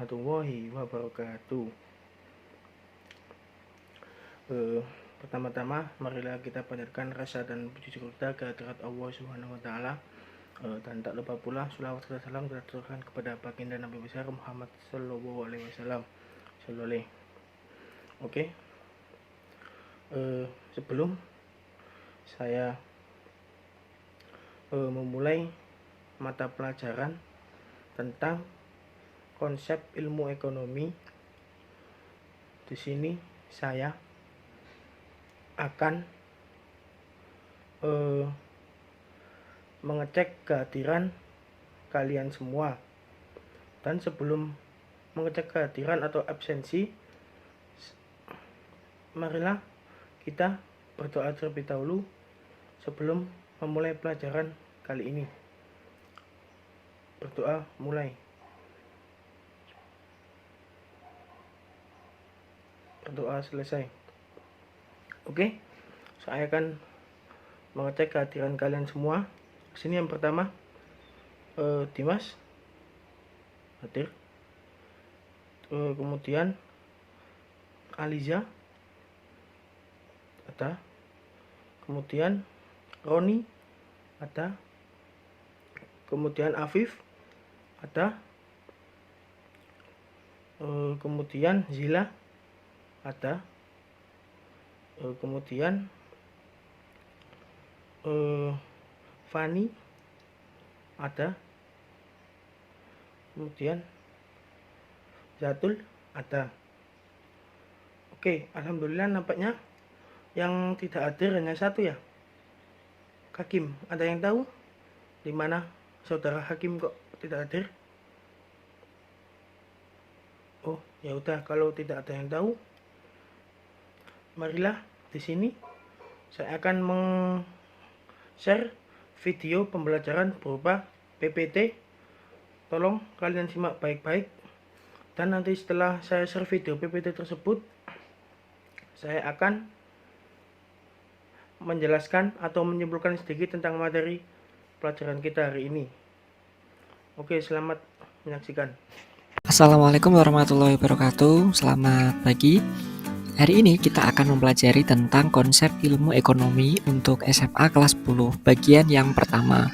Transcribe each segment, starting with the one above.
warahmatullahi wabarakatuh. Pertama-tama marilah kita panjatkan rasa dan puji syukur kita kehadirat Allah Subhanahu wa taala. Dan tak lupa pula sholawat dan salam kita aturkan kepada baginda Nabi besar Muhammad sallallahu alaihi wasallam. Oke. Sebelum saya memulai mata pelajaran tentang konsep ilmu ekonomi, di sini saya akan mengecek kehadiran kalian semua. Dan sebelum mengecek kehadiran atau absensi, marilah kita berdoa terlebih dahulu sebelum memulai pelajaran kali ini. Berdoa mulai. Berdoa selesai. Oke, saya akan mengecek kehadiran kalian semua. Sini yang pertama, Dimas hadir. Kemudian Aliza ada. Kemudian Roni ada. Kemudian Afif ada. Kemudian Zila ada. Kemudian Fani ada. Kemudian Zatul ada. Oke, alhamdulillah nampaknya yang tidak hadir hanya satu ya. Hakim, ada yang tahu di mana saudara Hakim kok tidak hadir? Oh, ya udah, kalau tidak ada yang tahu, marilah di sini saya akan share video pembelajaran berupa PPT. Tolong kalian simak baik-baik. Dan nanti setelah saya share video PPT tersebut, saya akan menjelaskan atau menyimpulkan sedikit tentang materi pelajaran kita hari ini. Oke, selamat menyaksikan. Assalamualaikum warahmatullahi wabarakatuh. Selamat pagi. Hari ini kita akan mempelajari tentang konsep ilmu ekonomi untuk SMA kelas 10, bagian yang pertama.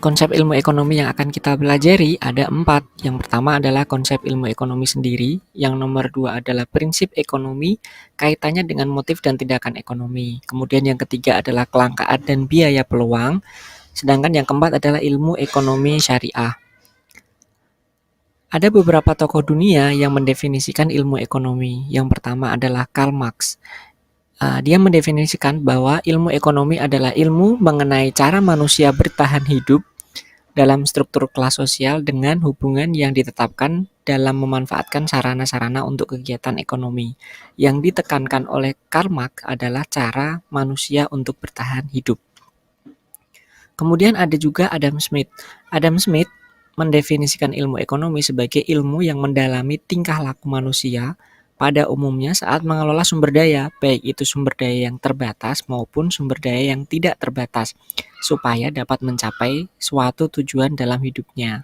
Konsep ilmu ekonomi yang akan kita pelajari ada 4. Yang pertama adalah konsep ilmu ekonomi sendiri. Yang nomor 2 adalah prinsip ekonomi, kaitannya dengan motif dan tindakan ekonomi. Kemudian yang ketiga adalah kelangkaan dan biaya peluang. Sedangkan yang keempat adalah ilmu ekonomi syariah. Ada beberapa tokoh dunia yang mendefinisikan ilmu ekonomi. Yang pertama adalah Karl Marx. Dia mendefinisikan bahwa ilmu ekonomi adalah ilmu mengenai cara manusia bertahan hidup dalam struktur kelas sosial dengan hubungan yang ditetapkan dalam memanfaatkan sarana-sarana untuk kegiatan ekonomi. Yang ditekankan oleh Karl Marx adalah cara manusia untuk bertahan hidup. Kemudian ada juga Adam Smith. Adam Smith mendefinisikan ilmu ekonomi sebagai ilmu yang mendalami tingkah laku manusia pada umumnya saat mengelola sumber daya, baik itu sumber daya yang terbatas maupun sumber daya yang tidak terbatas, supaya dapat mencapai suatu tujuan dalam hidupnya.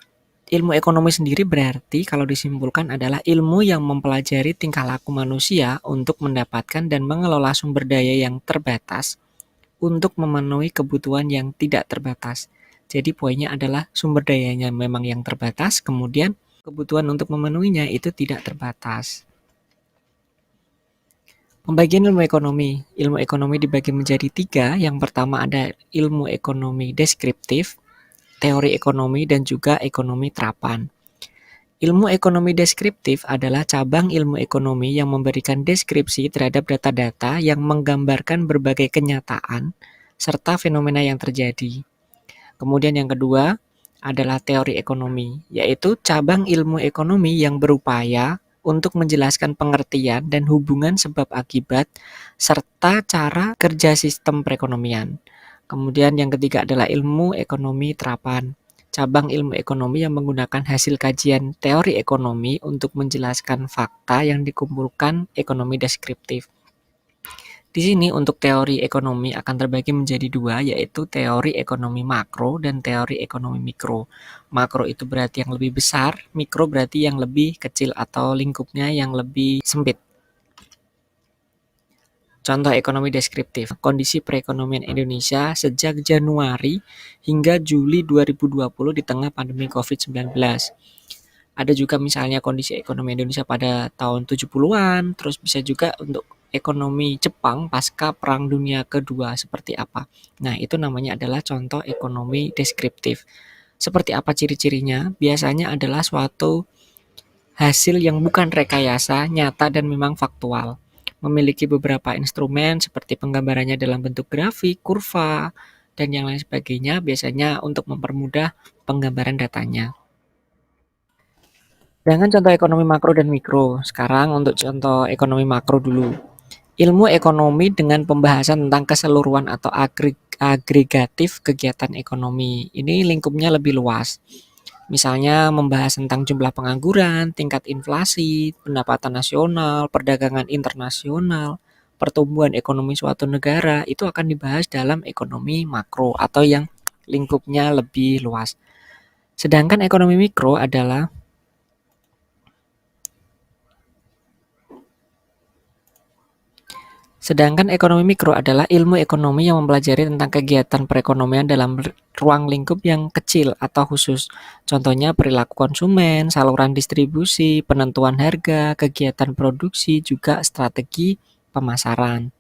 Ilmu ekonomi sendiri berarti kalau disimpulkan adalah ilmu yang mempelajari tingkah laku manusia untuk mendapatkan dan mengelola sumber daya yang terbatas untuk memenuhi kebutuhan yang tidak terbatas. Jadi poinnya adalah sumber dayanya memang yang terbatas, kemudian kebutuhan untuk memenuhinya itu tidak terbatas. Pembagian ilmu ekonomi. Ilmu ekonomi dibagi menjadi 3. Yang pertama ada ilmu ekonomi deskriptif, teori ekonomi, dan juga ekonomi terapan. Ilmu ekonomi deskriptif adalah cabang ilmu ekonomi yang memberikan deskripsi terhadap data-data yang menggambarkan berbagai kenyataan serta fenomena yang terjadi. Kemudian yang kedua adalah teori ekonomi, yaitu cabang ilmu ekonomi yang berupaya untuk menjelaskan pengertian dan hubungan sebab akibat serta cara kerja sistem perekonomian. Kemudian yang ketiga adalah ilmu ekonomi terapan, cabang ilmu ekonomi yang menggunakan hasil kajian teori ekonomi untuk menjelaskan fakta yang dikumpulkan ekonomi deskriptif. Di sini untuk teori ekonomi akan terbagi menjadi dua, yaitu teori ekonomi makro dan teori ekonomi mikro. Makro itu berarti yang lebih besar, mikro berarti yang lebih kecil atau lingkupnya yang lebih sempit. Contoh ekonomi deskriptif, kondisi perekonomian Indonesia sejak Januari hingga Juli 2020 di tengah pandemi COVID-19. Ada juga misalnya kondisi ekonomi Indonesia pada tahun 70-an, terus bisa juga untuk ekonomi Jepang pasca Perang Dunia Kedua seperti apa. Nah, itu namanya adalah contoh ekonomi deskriptif. Seperti apa ciri-cirinya? Biasanya adalah suatu hasil yang bukan rekayasa, nyata dan memang faktual. Memiliki beberapa instrumen seperti penggambarannya dalam bentuk grafik, kurva, dan yang lain sebagainya biasanya untuk mempermudah penggambaran datanya. Sedangkan contoh ekonomi makro dan mikro. Sekarang untuk contoh ekonomi makro dulu. Ilmu ekonomi dengan pembahasan tentang keseluruhan atau agregatif kegiatan ekonomi. Ini lingkupnya lebih luas. Misalnya membahas tentang jumlah pengangguran, tingkat inflasi, pendapatan nasional, perdagangan internasional, pertumbuhan ekonomi suatu negara, itu akan dibahas dalam ekonomi makro atau yang lingkupnya lebih luas. Sedangkan ekonomi mikro adalah Sedangkan ekonomi mikro adalah ilmu ekonomi yang mempelajari tentang kegiatan perekonomian dalam ruang lingkup yang kecil atau khusus. Contohnya perilaku konsumen, saluran distribusi, penentuan harga, kegiatan produksi, juga strategi pemasaran.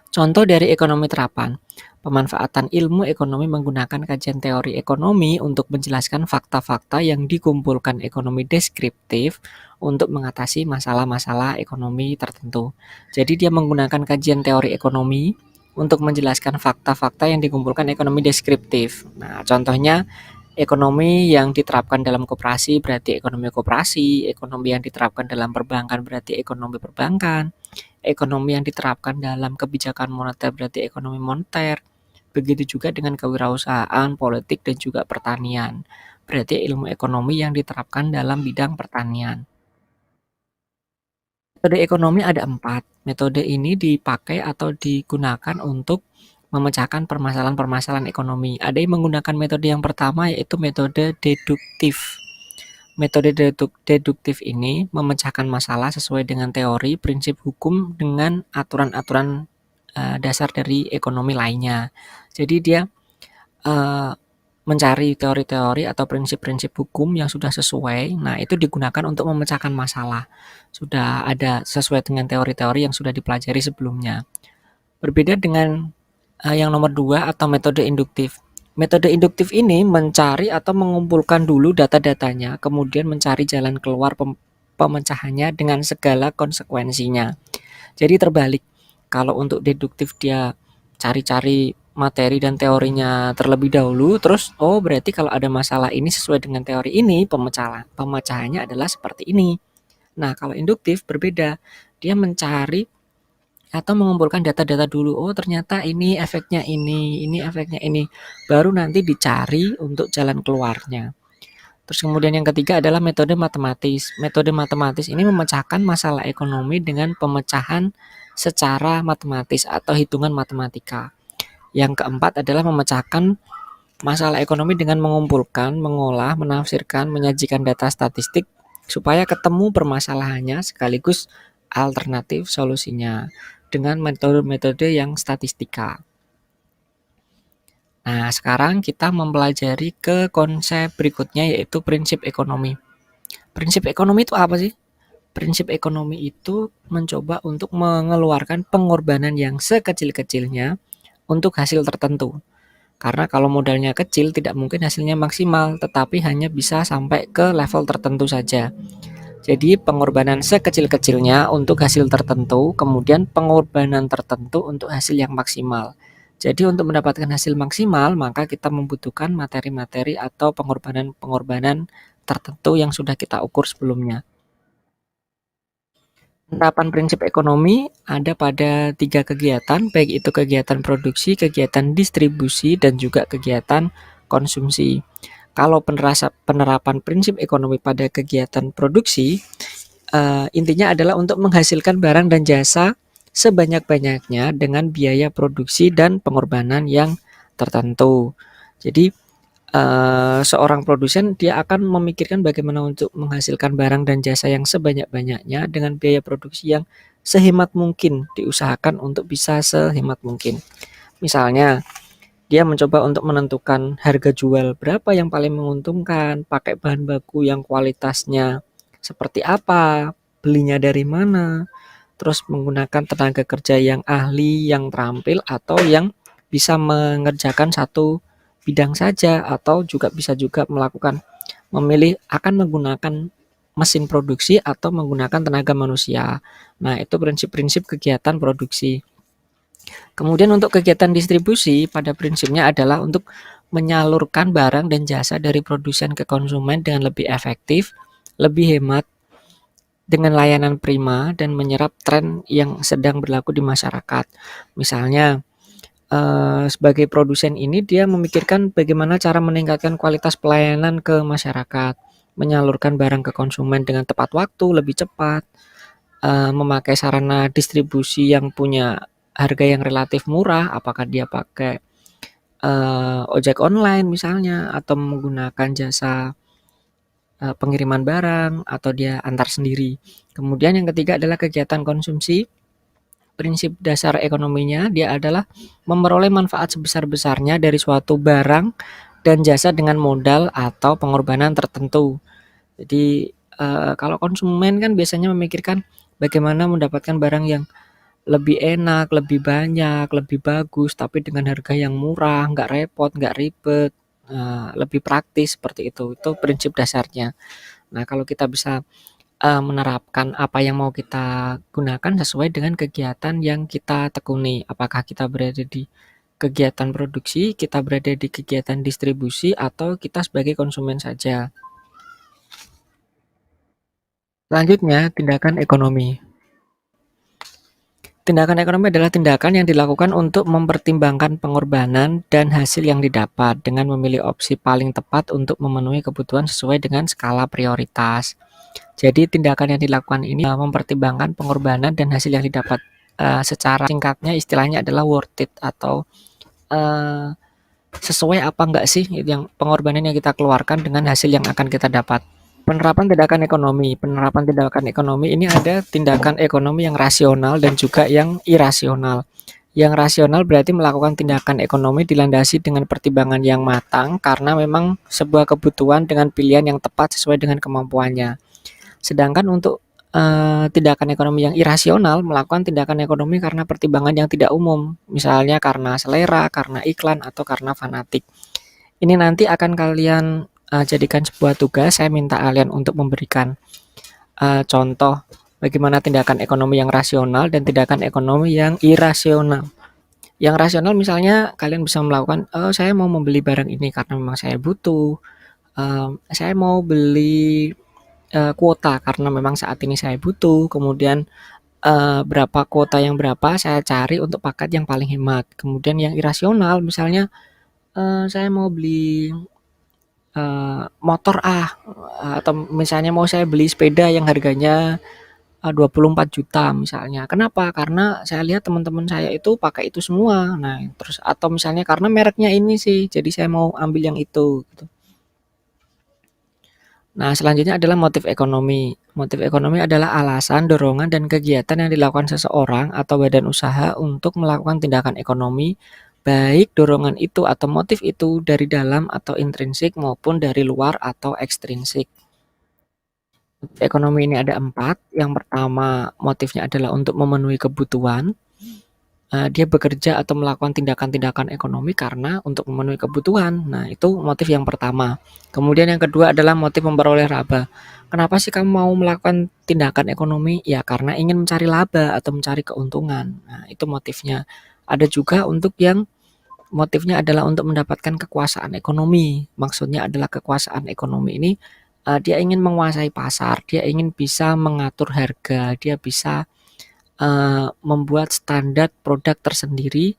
Contoh dari ekonomi terapan, pemanfaatan ilmu ekonomi menggunakan kajian teori ekonomi untuk menjelaskan fakta-fakta yang dikumpulkan ekonomi deskriptif untuk mengatasi masalah-masalah ekonomi tertentu. Jadi dia menggunakan kajian teori ekonomi untuk menjelaskan fakta-fakta yang dikumpulkan ekonomi deskriptif. Nah, contohnya ekonomi yang diterapkan dalam koperasi berarti ekonomi koperasi, ekonomi yang diterapkan dalam perbankan berarti ekonomi perbankan, ekonomi yang diterapkan dalam kebijakan moneter berarti ekonomi moneter. Begitu juga dengan kewirausahaan, politik, dan juga pertanian. Berarti ilmu ekonomi yang diterapkan dalam bidang pertanian. Metode ekonomi ada 4. Metode ini dipakai atau digunakan untuk memecahkan permasalahan-permasalahan ekonomi. Ada yang menggunakan metode yang pertama yaitu metode deduktif. Metode deduktif ini memecahkan masalah sesuai dengan teori, prinsip hukum dengan aturan-aturan dasar dari ekonomi lainnya. Jadi dia mencari teori-teori atau prinsip-prinsip hukum yang sudah sesuai. Nah, itu digunakan untuk memecahkan masalah. Sudah ada sesuai dengan teori-teori yang sudah dipelajari sebelumnya. Berbeda dengan yang nomor 2 atau metode induktif. Metode induktif ini mencari atau mengumpulkan dulu data-datanya, kemudian mencari jalan keluar pemecahannya dengan segala konsekuensinya. Jadi terbalik. Kalau untuk deduktif dia cari-cari materi dan teorinya terlebih dahulu, terus berarti kalau ada masalah ini sesuai dengan teori ini, pemecahannya adalah seperti ini. Nah, kalau induktif berbeda. Dia mencari atau mengumpulkan data-data dulu. Oh, ternyata ini efeknya ini efeknya ini. Baru nanti dicari untuk jalan keluarnya. Terus kemudian yang ketiga adalah metode matematis. Metode matematis ini memecahkan masalah ekonomi dengan pemecahan secara matematis atau hitungan matematika. Yang keempat adalah memecahkan masalah ekonomi dengan mengumpulkan, mengolah, menafsirkan, menyajikan data statistik supaya ketemu permasalahannya sekaligus alternatif solusinya dengan metode-metode yang statistika. Nah, sekarang kita mempelajari ke konsep berikutnya yaitu prinsip ekonomi. Prinsip ekonomi itu apa sih? Prinsip ekonomi itu mencoba untuk mengeluarkan pengorbanan yang sekecil-kecilnya untuk hasil tertentu. Karena kalau modalnya kecil tidak mungkin hasilnya maksimal, tetapi hanya bisa sampai ke level tertentu saja. Jadi pengorbanan sekecil-kecilnya untuk hasil tertentu, kemudian pengorbanan tertentu untuk hasil yang maksimal. Jadi untuk mendapatkan hasil maksimal, maka kita membutuhkan materi-materi atau pengorbanan-pengorbanan tertentu yang sudah kita ukur sebelumnya. Penerapan prinsip ekonomi ada pada 3 kegiatan, baik itu kegiatan produksi, kegiatan distribusi, dan juga kegiatan konsumsi. Kalau penerapan prinsip ekonomi pada kegiatan produksi, intinya adalah untuk menghasilkan barang dan jasa sebanyak-banyaknya dengan biaya produksi dan pengorbanan yang tertentu. Jadi seorang produsen dia akan memikirkan bagaimana untuk menghasilkan barang dan jasa yang sebanyak-banyaknya dengan biaya produksi yang sehemat mungkin, diusahakan untuk bisa sehemat mungkin. Misalnya, dia mencoba untuk menentukan harga jual berapa yang paling menguntungkan, pakai bahan baku yang kualitasnya seperti apa, belinya dari mana, terus menggunakan tenaga kerja yang ahli, yang terampil, atau yang bisa mengerjakan satu bidang saja, atau juga bisa juga memilih akan menggunakan mesin produksi atau menggunakan tenaga manusia. Nah, itu prinsip-prinsip kegiatan produksi. Kemudian untuk kegiatan distribusi pada prinsipnya adalah untuk menyalurkan barang dan jasa dari produsen ke konsumen dengan lebih efektif, lebih hemat, dengan layanan prima dan menyerap tren yang sedang berlaku di masyarakat. Misalnya, sebagai produsen ini dia memikirkan bagaimana cara meningkatkan kualitas pelayanan ke masyarakat, menyalurkan barang ke konsumen dengan tepat waktu, lebih cepat, memakai sarana distribusi yang punya harga yang relatif murah, apakah dia pakai, ojek online misalnya atau menggunakan jasa pengiriman barang atau dia antar sendiri. Kemudian yang ketiga adalah kegiatan konsumsi. Prinsip dasar ekonominya dia adalah memperoleh manfaat sebesar-besarnya dari suatu barang dan jasa dengan modal atau pengorbanan tertentu. Jadi kalau konsumen kan biasanya memikirkan bagaimana mendapatkan barang yang lebih enak, lebih banyak, lebih bagus, tapi dengan harga yang murah, nggak repot, nggak ribet, lebih praktis seperti itu. Itu prinsip dasarnya. Nah, kalau kita bisa menerapkan apa yang mau kita gunakan sesuai dengan kegiatan yang kita tekuni. Apakah kita berada di kegiatan produksi, kita berada di kegiatan distribusi, atau kita sebagai konsumen saja. Selanjutnya, tindakan ekonomi. Tindakan ekonomi adalah tindakan yang dilakukan untuk mempertimbangkan pengorbanan dan hasil yang didapat dengan memilih opsi paling tepat untuk memenuhi kebutuhan sesuai dengan skala prioritas. Jadi tindakan yang dilakukan ini mempertimbangkan pengorbanan dan hasil yang didapat. Secara singkatnya istilahnya adalah worth it atau sesuai apa enggak sih yang pengorbanan yang kita keluarkan dengan hasil yang akan kita dapat. Penerapan tindakan ekonomi ini ada tindakan ekonomi yang rasional dan juga yang irasional. Yang rasional berarti melakukan tindakan ekonomi dilandasi dengan pertimbangan yang matang karena memang sebuah kebutuhan dengan pilihan yang tepat sesuai dengan kemampuannya. Sedangkan untuk tindakan ekonomi yang irasional melakukan tindakan ekonomi karena pertimbangan yang tidak umum, misalnya karena selera, karena iklan, atau karena fanatik. Ini nanti akan kalian jadikan sebuah tugas. Saya minta kalian untuk memberikan contoh bagaimana tindakan ekonomi yang rasional dan tindakan ekonomi yang irasional. Yang rasional misalnya kalian bisa melakukan, saya mau membeli barang ini karena memang saya butuh, saya mau beli kuota karena memang saat ini saya butuh, kemudian berapa kuota yang berapa saya cari untuk paket yang paling hemat. Kemudian yang irasional misalnya, saya mau beli motor atau misalnya mau saya beli sepeda yang harganya 24 juta misalnya. Kenapa? Karena saya lihat teman-teman saya itu pakai itu semua. Nah, terus atau misalnya karena mereknya ini sih, jadi saya mau ambil yang itu gitu. Nah, selanjutnya adalah motif ekonomi. Motif ekonomi adalah alasan, dorongan, dan kegiatan yang dilakukan seseorang atau badan usaha untuk melakukan tindakan ekonomi, baik dorongan itu atau motif itu dari dalam atau intrinsik maupun dari luar atau ekstrinsik. Motif ekonomi ini ada 4. Yang pertama, motifnya adalah untuk memenuhi kebutuhan. Dia bekerja atau melakukan tindakan-tindakan ekonomi karena untuk memenuhi kebutuhan. Nah, itu motif yang pertama. Kemudian yang kedua adalah motif memperoleh laba. Kenapa sih kamu mau melakukan tindakan ekonomi? Ya, karena ingin mencari laba atau mencari keuntungan. Nah, itu motifnya. Ada juga untuk yang motifnya adalah untuk mendapatkan kekuasaan ekonomi. Maksudnya adalah kekuasaan ekonomi ini dia ingin menguasai pasar, dia ingin bisa mengatur harga, dia bisa membuat standar produk tersendiri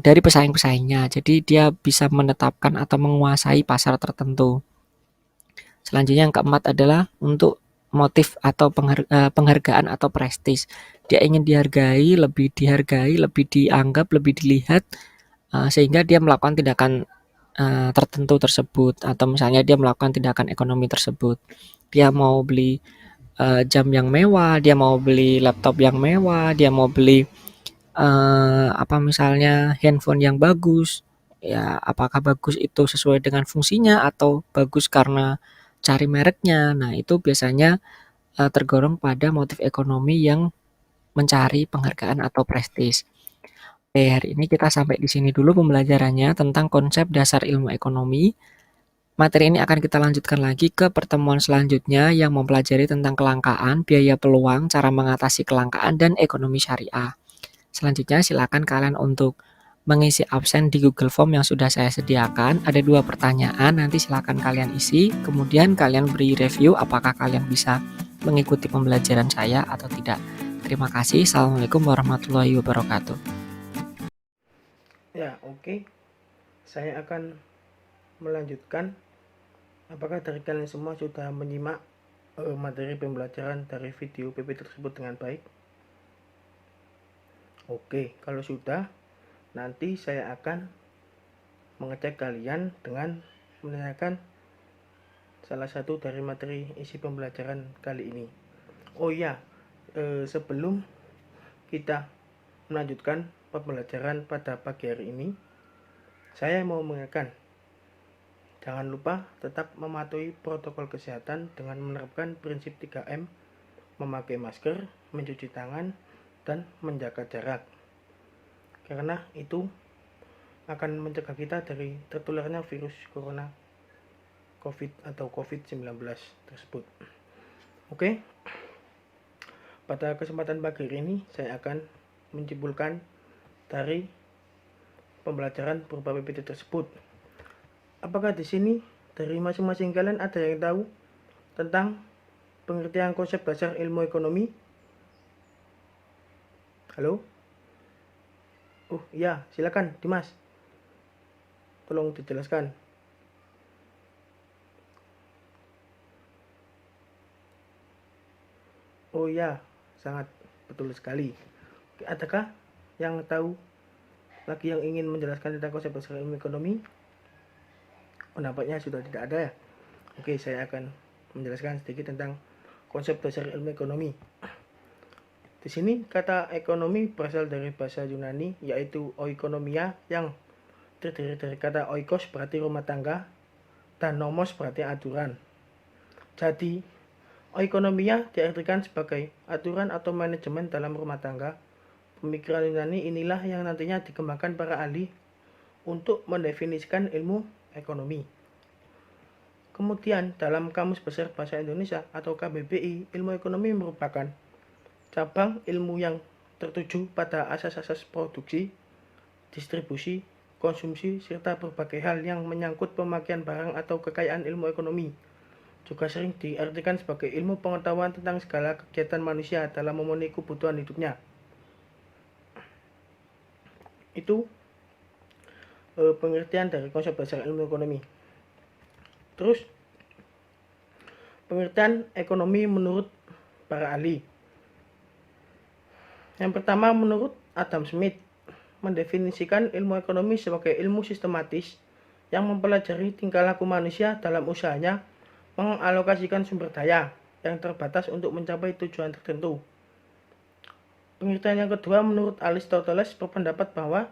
dari pesaing-pesaingnya. Jadi dia bisa menetapkan atau menguasai pasar tertentu. Selanjutnya yang keempat adalah untuk motif atau penghargaan atau prestis. Dia ingin dihargai, lebih dianggap, lebih dilihat, sehingga dia melakukan tindakan tertentu tersebut, atau misalnya dia melakukan tindakan ekonomi tersebut. Dia mau beli jam yang mewah, dia mau beli laptop yang mewah, dia mau beli misalnya handphone yang bagus. Ya, apakah bagus itu sesuai dengan fungsinya atau bagus karena cari mereknya. Nah, itu biasanya tergolong pada motif ekonomi yang mencari penghargaan atau prestis. Oke, hari ini kita sampai di sini dulu pembelajarannya tentang konsep dasar ilmu ekonomi. Materi ini akan kita lanjutkan lagi ke pertemuan selanjutnya yang mempelajari tentang kelangkaan, biaya peluang, cara mengatasi kelangkaan, dan ekonomi syariah. Selanjutnya silakan kalian untuk mengisi absen di Google Form yang sudah saya sediakan. Ada 2 pertanyaan, nanti silakan kalian isi, kemudian kalian beri review apakah kalian bisa mengikuti pembelajaran saya atau tidak. Terima kasih. Assalamualaikum warahmatullahi wabarakatuh. Ya, oke. Saya akan melanjutkan. Apakah dari kalian semua sudah menyimak materi pembelajaran dari video PPT tersebut dengan baik? Oke, kalau sudah, nanti saya akan mengecek kalian dengan menanyakan salah satu dari materi isi pembelajaran kali ini. Oh iya, sebelum kita melanjutkan pembelajaran pada pagi hari ini, saya mau mengingatkan, jangan lupa tetap mematuhi protokol kesehatan dengan menerapkan prinsip 3M, memakai masker, mencuci tangan, dan menjaga jarak. Karena itu akan mencegah kita dari tertularnya virus corona COVID-19 tersebut. Oke. Pada kesempatan pagi ini saya akan menyimpulkan dari pembelajaran berupa PPT tersebut. Apakah di sini dari masing-masing kalian ada yang tahu tentang pengertian konsep dasar ilmu ekonomi? Halo? Ya, silakan Dimas. Tolong dijelaskan. Oh ya, sangat betul sekali. Adakah yang tahu lagi yang ingin menjelaskan tentang konsep dasar ilmu ekonomi? Nampaknya sudah tidak ada ya. Oke, saya akan menjelaskan sedikit tentang konsep dasar ilmu ekonomi. Di sini kata ekonomi berasal dari bahasa Yunani yaitu oikonomia yang terdiri dari kata oikos berarti rumah tangga dan nomos berarti aturan. Jadi, oikonomia diartikan sebagai aturan atau manajemen dalam rumah tangga. Pemikiran Yunani inilah yang nantinya dikembangkan para ahli untuk mendefinisikan ilmu ekonomi. Kemudian, dalam Kamus Besar Bahasa Indonesia atau KBBI, ilmu ekonomi merupakan cabang ilmu yang tertuju pada asas-asas produksi, distribusi, konsumsi, serta berbagai hal yang menyangkut pemakaian barang atau kekayaan. Ilmu ekonomi juga sering diartikan sebagai ilmu pengetahuan tentang segala kegiatan manusia dalam memenuhi kebutuhan hidupnya. Itu pengertian dari konsep dasar ilmu ekonomi. Terus, pengertian ekonomi menurut para ahli. Yang pertama, menurut Adam Smith, mendefinisikan ilmu ekonomi sebagai ilmu sistematis yang mempelajari tingkah laku manusia dalam usahanya mengalokasikan sumber daya yang terbatas untuk mencapai tujuan tertentu. Pengertian yang kedua, menurut Aristoteles, berpendapat bahwa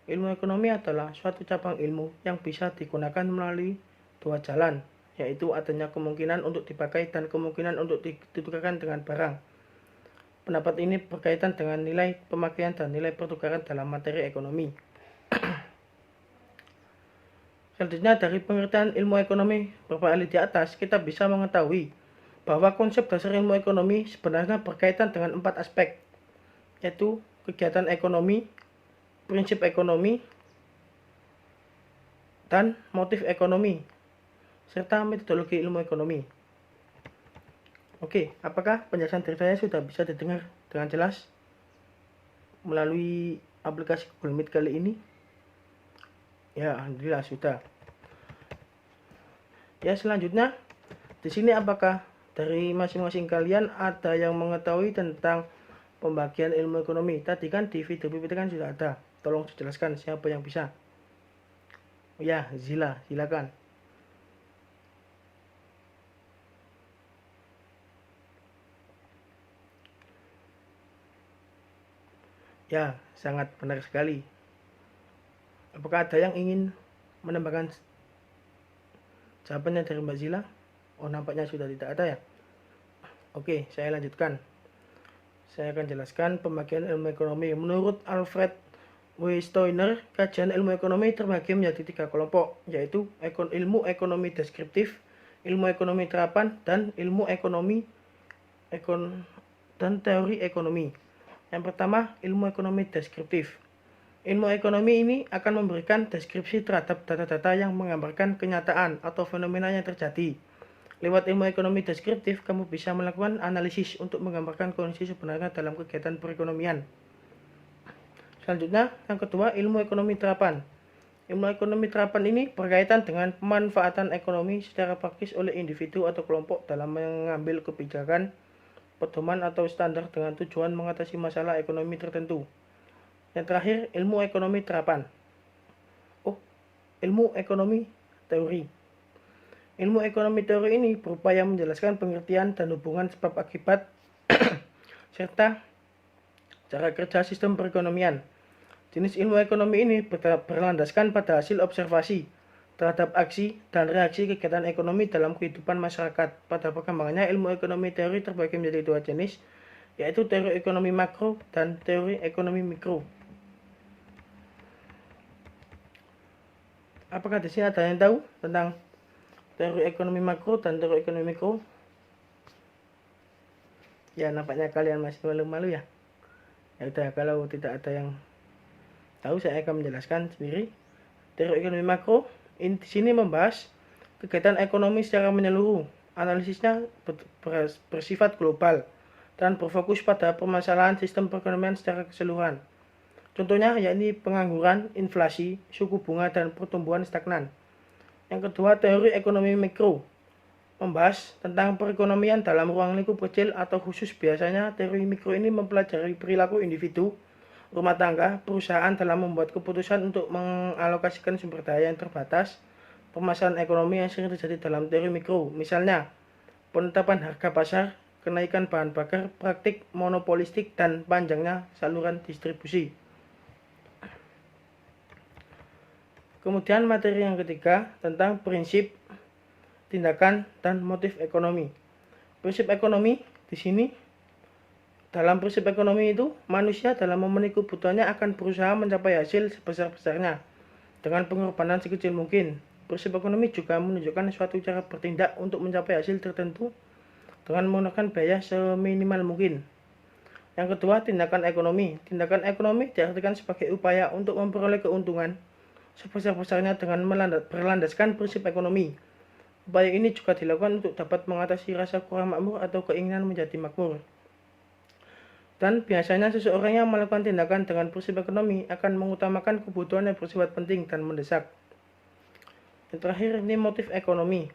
ilmu ekonomi adalah suatu cabang ilmu yang bisa digunakan melalui 2 jalan, yaitu adanya kemungkinan untuk dipakai dan kemungkinan untuk ditukarkan dengan barang. Pendapat ini berkaitan dengan nilai pemakaian dan nilai pertukaran dalam materi ekonomi. Selanjutnya, dari pengertian ilmu ekonomi beberapa ahli di atas, kita bisa mengetahui bahwa konsep dasar ilmu ekonomi sebenarnya berkaitan dengan 4 aspek, yaitu kegiatan ekonomi, prinsip ekonomi, dan motif ekonomi, serta metodologi ilmu ekonomi. Oke, apakah penjelasan dari saya sudah bisa didengar dengan jelas melalui aplikasi Google Meet kali ini? Ya, alhamdulillah sudah. Ya, selanjutnya di sini apakah dari masing-masing kalian ada yang mengetahui tentang pembagian ilmu ekonomi? Tadi kan di video PPT kan sudah ada. Tolong dijelaskan siapa yang bisa. Ya, Zila, silakan. Ya, sangat benar sekali. Apakah ada yang ingin menambahkan jawabannya dari Mbak Zila? Oh, nampaknya sudah tidak ada ya. Oke, saya lanjutkan. Saya akan jelaskan pembagian ilmu ekonomi. Menurut Alfred W. Stoiner, kajian ilmu ekonomi terbagi menjadi 3 kelompok, yaitu ilmu ekonomi deskriptif, ilmu ekonomi terapan, dan ilmu ekonomi dan teori ekonomi. Yang pertama, ilmu ekonomi deskriptif. Ilmu ekonomi ini akan memberikan deskripsi terhadap data-data yang menggambarkan kenyataan atau fenomena yang terjadi. Lewat ilmu ekonomi deskriptif, kamu bisa melakukan analisis untuk menggambarkan kondisi sebenarnya dalam kegiatan perekonomian. Selanjutnya, yang kedua, ilmu ekonomi terapan. Ilmu ekonomi terapan ini berkaitan dengan pemanfaatan ekonomi secara praktis oleh individu atau kelompok dalam mengambil kebijakan, pedoman atau standar dengan tujuan mengatasi masalah ekonomi tertentu. Yang terakhir, ilmu ekonomi terapan. Ilmu ekonomi teori. Ilmu ekonomi teori ini berupaya menjelaskan pengertian dan hubungan sebab akibat serta cara kerja sistem perekonomian. Jenis ilmu ekonomi ini berlandaskan pada hasil observasi terhadap aksi dan reaksi kegiatan ekonomi dalam kehidupan masyarakat. Pada perkembangannya, ilmu ekonomi teori terbagi menjadi 2 jenis, yaitu teori ekonomi makro dan teori ekonomi mikro. Apakah di sini ada yang tahu tentang teori ekonomi makro dan teori ekonomi mikro? Ya, nampaknya kalian masih malu-malu ya. Ya udah, kalau tidak ada yang tahu, saya akan menjelaskan sendiri. Teori ekonomi makro di sini membahas kegiatan ekonomi secara menyeluruh. Analisisnya bersifat global dan berfokus pada permasalahan sistem perekonomian secara keseluruhan. Contohnya yakni pengangguran, inflasi, suku bunga, dan pertumbuhan stagnan. Yang kedua, teori ekonomi mikro membahas tentang perekonomian dalam ruang lingkup kecil atau khusus. Biasanya teori mikro ini mempelajari perilaku individu, rumah tangga, perusahaan dalam membuat keputusan untuk mengalokasikan sumber daya yang terbatas. Permasalahan ekonomi yang sering terjadi dalam teori mikro, misalnya penetapan harga pasar, kenaikan bahan bakar, praktik monopolistik, dan panjangnya saluran distribusi. Kemudian materi yang ketiga tentang prinsip, tindakan, dan motif ekonomi. Prinsip ekonomi di sini, dalam prinsip ekonomi itu, manusia dalam memenuhi kebutuhannya akan berusaha mencapai hasil sebesar-besarnya dengan pengorbanan sekecil mungkin. Prinsip ekonomi juga menunjukkan suatu cara bertindak untuk mencapai hasil tertentu dengan menggunakan biaya seminimal mungkin. Yang kedua, tindakan ekonomi. Tindakan ekonomi diartikan sebagai upaya untuk memperoleh keuntungan sebesar-besarnya dengan berlandaskan prinsip ekonomi. Upaya ini juga dilakukan untuk dapat mengatasi rasa kurang makmur atau keinginan menjadi makmur. Dan biasanya seseorang yang melakukan tindakan dengan prinsip ekonomi akan mengutamakan kebutuhan yang bersifat penting dan mendesak. Yang terakhir, ini motif ekonomi.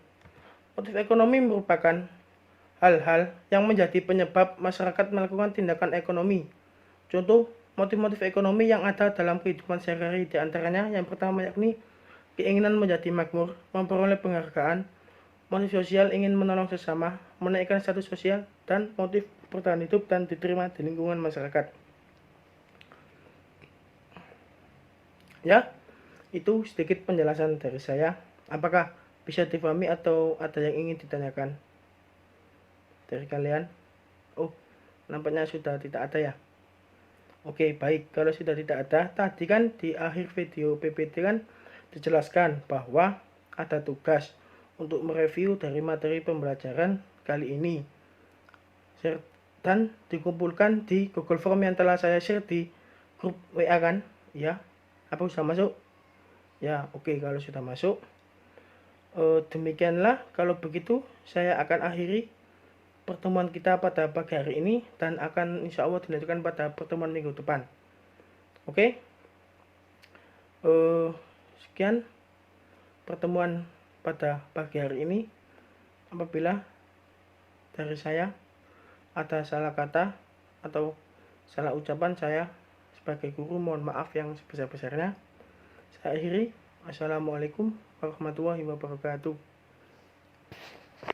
Motif ekonomi merupakan hal-hal yang menjadi penyebab masyarakat melakukan tindakan ekonomi. Contoh motif-motif ekonomi yang ada dalam kehidupan sehari-hari, di antaranya yang pertama yakni keinginan menjadi makmur, memperoleh penghargaan, motif sosial ingin menolong sesama, menaikkan status sosial, dan motif bertahan hidup dan diterima di lingkungan masyarakat. Ya, itu sedikit penjelasan dari saya. Apakah bisa dipahami atau ada yang ingin ditanyakan dari kalian? Oh, nampaknya sudah tidak ada ya. Oke, baik. Kalau sudah tidak ada, tadi kan di akhir video PPT kan dijelaskan bahwa ada tugas untuk mereview dari materi pembelajaran kali ini. Dan dikumpulkan di Google Form yang telah saya share di grup WA kan? Ya, apa sudah masuk? Ya, oke, kalau sudah masuk. Demikianlah, kalau begitu saya akan akhiri pertemuan kita pada pagi hari ini dan akan insya Allah dilanjutkan pada pertemuan minggu depan. Oke, sekian pertemuan pada pagi hari ini. Apabila dari saya. Ada salah kata atau salah ucapan, saya sebagai guru mohon maaf yang sebesar-besarnya. Saya akhiri. Assalamualaikum warahmatullahi wabarakatuh.